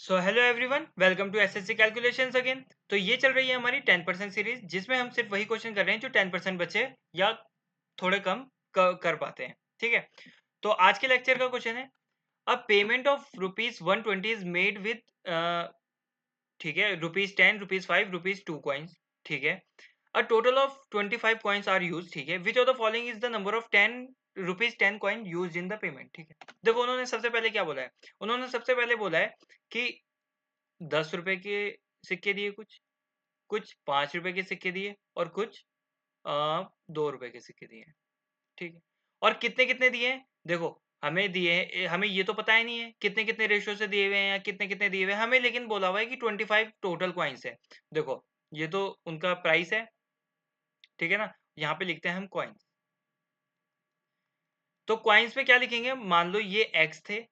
So hello everyone, welcome to SSC calculations again. तो ये चल रही है हमारी 10% सीरीज, जिसमें हम सिर्फ वही क्वेश्चन कर रहे हैं जो 10% बचे या थोड़े कम कर पाते हैं। ठीक है, तो आज के लेक्चर का क्वेश्चन है a payment of ₹120 is made with, ठीक है, ₹10, ₹5, ₹2 कॉइन्स। ठीक है, a total of 25 coins are use. ठीक है, which of the following is the number of ₹10 coin use in the payment. ठीक है, देखो उन्होंने सबसे पहले क्या बोला है। उन्होंने सबसे पहले बोला है कि 10 रुपए के सिक्के दिए, कुछ कुछ 5 रुपए के सिक्के दिए और कुछ 2 रुपए के सिक्के दिए हैं। ठीक है, और कितने कितने दिए हैं, देखो हमें दिए हैं, हमें ये तो पता ही नहीं है कितने कितने रेशियो से दिए हुए हैं या कितने कितने दिए हुए हैं हमें, लेकिन बोला हुआ है कि 25 टोटल कॉइन्स है। देखो ये तो उनका प्राइस है, ठीक है ना, यहाँ पे लिखते हैं हम कॉइन्स। तो कॉइन्स में क्या लिखेंगे, मान लो ये एक्स थे,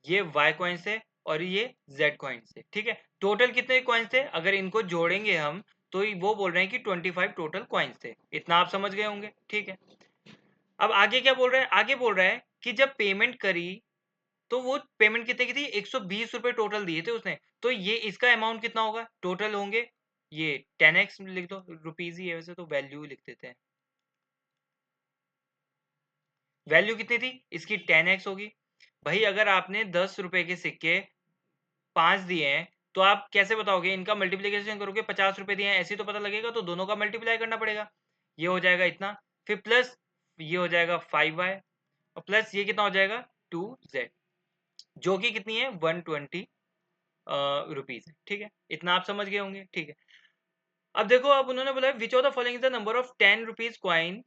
ये वाई कॉइन्स है और ये जेड कॉइन्स है। ठीक है, टोटल कितने कॉइन्स थे, अगर इनको जोड़ेंगे हम तो वो बोल रहे हैं कि 25 टोटल कॉइन्स थे। इतना आप समझ गए होंगे। ठीक है, अब आगे क्या बोल रहा है, आगे बोल रहा है कि जब पेमेंट करी तो वो पेमेंट कितने की थी, 120 रुपए टोटल दिए थे उसने। तो ये इसका अमाउंट कितना होगा, टोटल होंगे ये 10x लिख दो, रुपीज ही है वैसे तो वैल्यू लिख देते हैं। वैल्यू कितनी थी इसकी, 10x होगी। भाई अगर आपने 10 रुपए के सिक्के 5 दिए हैं तो आप कैसे बताओगे, इनका मल्टीप्लीकेशन करोगे, 50 रुपए दिए हैं ऐसे तो पता लगेगा, तो दोनों का मल्टीप्लाई करना पड़ेगा। ये हो जाएगा इतना, फिर प्लस ये हो जाएगा 5y और प्लस ये कितना हो जाएगा 2z, जो कि कितनी है 120 रुपीज है। ठीक है, इतना आप समझ गए होंगे। ठीक है, अब देखो, अब उन्होंने बोला विच of the following is the number of 10 rupees coin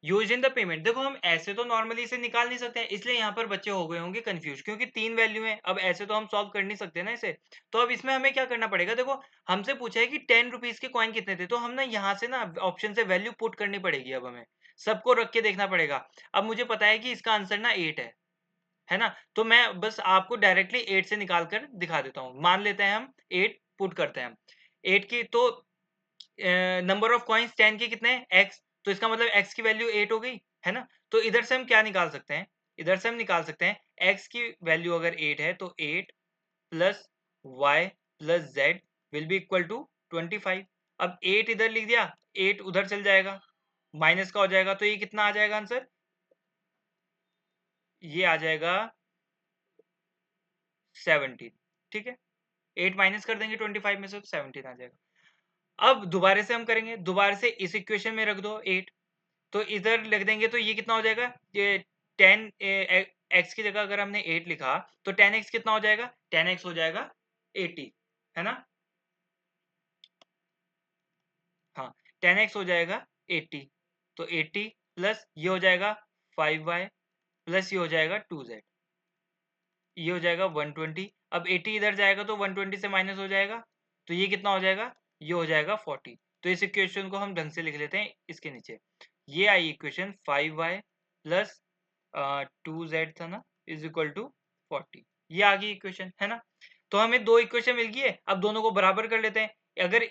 use in the payment. देखो हम ऐसे तो नॉर्मली इसे निकाल नहीं सकते हैं, इसलिए यहाँ पर बच्चे हो गए होंगे कंफ्यूज, क्योंकि 3 वैल्यू है। अब ऐसे तो हम सॉल्व कर नहीं सकते ना इसे। तो अब इसमें हमें क्या करना पड़ेगा, देखो हमसे पूछा है कि 10 रुपीज के कॉइन कितने थे, तो हम ना यहाँ से ना ऑप्शन से वैल्यू पुट करनी पड़ेगी। अब हमें सबको रख के देखना पड़ेगा। अब मुझे पता है कि इसका आंसर ना 8 है ना, तो मैं बस आपको डायरेक्टली 8 से निकाल कर दिखा देता हूँ। मान लेते हैं हम 8 पुट करते हैं हम 8 की, तो नंबर ऑफ कॉइन्स 10 के कितने हैं, x, तो इसका मतलब x की वैल्यू 8 हो गई है ना। तो इधर से हम क्या निकाल सकते हैं, इधर से हम निकाल सकते हैं x की वैल्यू अगर 8 है तो 8 plus y plus z will be equal to 25। अब 8 इधर लिख दिया, 8 उधर चल जाएगा, माइनस का हो जाएगा, तो ये कितना आ जाएगा आंसर, ये आ जाएगा 17। ठीक है, 8 माइनस कर देंगे 25 में से तो 17 आ जाएगा। अब दोबारा से हम करेंगे, दोबारा से इस इक्वेशन में रख दो 8, तो इधर लिख देंगे तो ये कितना हो जाएगा, ये 10 एक्स की जगह अगर हमने 8 लिखा तो 10x कितना हो जाएगा, 10x हो जाएगा 80, है ना। हाँ, 10x हो जाएगा 80, तो 80 प्लस ये हो जाएगा 5y प्लस ये हो जाएगा 2z, ये हो जाएगा 120। अब 80 इधर जाएगा तो 120 से माइनस हो जाएगा, तो ये कितना हो जाएगा, ये हो जाएगा 40। तो इस इक्वेशन को हम ढंग से लिख लेते हैं इसके नीचे। ये आई इक्वेशन 5y प्लस 2z था ना, इज इक्वल टू 40। ये आ गई इक्वेशन, है ना। तो हमें दो इक्वेशन मिल गई है, अब दोनों को बराबर कर लेते हैं। अगर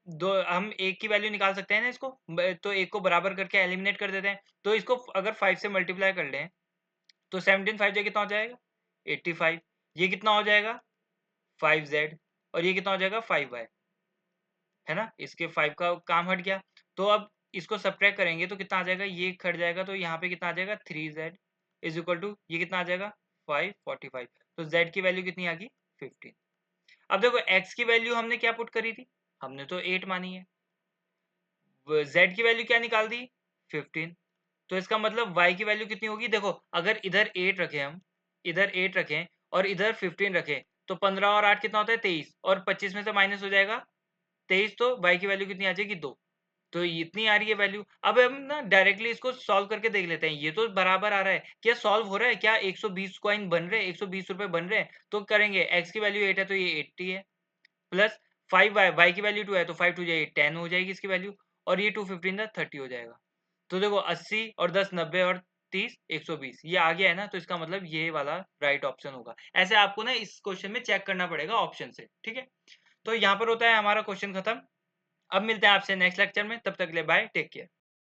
दो हम एक की वैल्यू निकाल सकते हैं ना इसको, तो एक को बराबर करके एलिमिनेट कर देते हैं। तो इसको अगर 5 से मल्टीप्लाई कर लें तो 17 5 से कितना हो जाएगा 85, ये कितना हो जाएगा 5z और ये कितना हो जाएगा 5y, है ना। इसके 5 का काम हट गया, तो अब इसको सब्ट्रैक्ट करेंगे तो कितना आ जाएगा, ये हट जाएगा, तो यहाँ पे कितना आ जाएगा 3z इज इक्वल टू ये कितना आ जाएगा 545। तो z की वैल्यू कितनी आ गई 15। अब देखो x की वैल्यू हमने क्या पुट करी थी, हमने तो 8 मानी है, z की वैल्यू क्या निकाल दी 15। तो इसका मतलब y की वैल्यू कितनी होगी, देखो अगर इधर 8 रखें हम, इधर 8 रखें और इधर 15 रखें, तो 15 और 8 कितना होता है 23, और 25 में से माइनस हो जाएगा 23, तो y की वैल्यू कितनी आ जाएगी 2। तो इतनी आ रही है वैल्यू। अब हम ना डायरेक्टली इसको सॉल्व करके देख लेते हैं, ये तो बराबर आ रहा है, क्या सॉल्व हो रहा है, क्या 120 कॉइन बन रहे हैं, 120 रुपए बन रहे हैं। तो करेंगे, x की वैल्यू 8 है तो ये 80 है, प्लस 5y, y की वैल्यू 2 है तो 5 2 जाए 10 हो जाएगी इसकी वैल्यू, और ये 2 15 30 हो जाएगा। तो देखो 80 और 10 90 और 30 120, ये आ गया है ना, तो इसका मतलब ये वाला राइट ऑप्शन होगा। ऐसे आपको ना इस क्वेश्चन में चेक करना पड़ेगा ऑप्शन से। ठीक है, तो यहाँ पर होता है हमारा क्वेश्चन खत्म। अब मिलते हैं आपसे नेक्स्ट लेक्चर में, तब तक के लिए बाय, टेक केयर।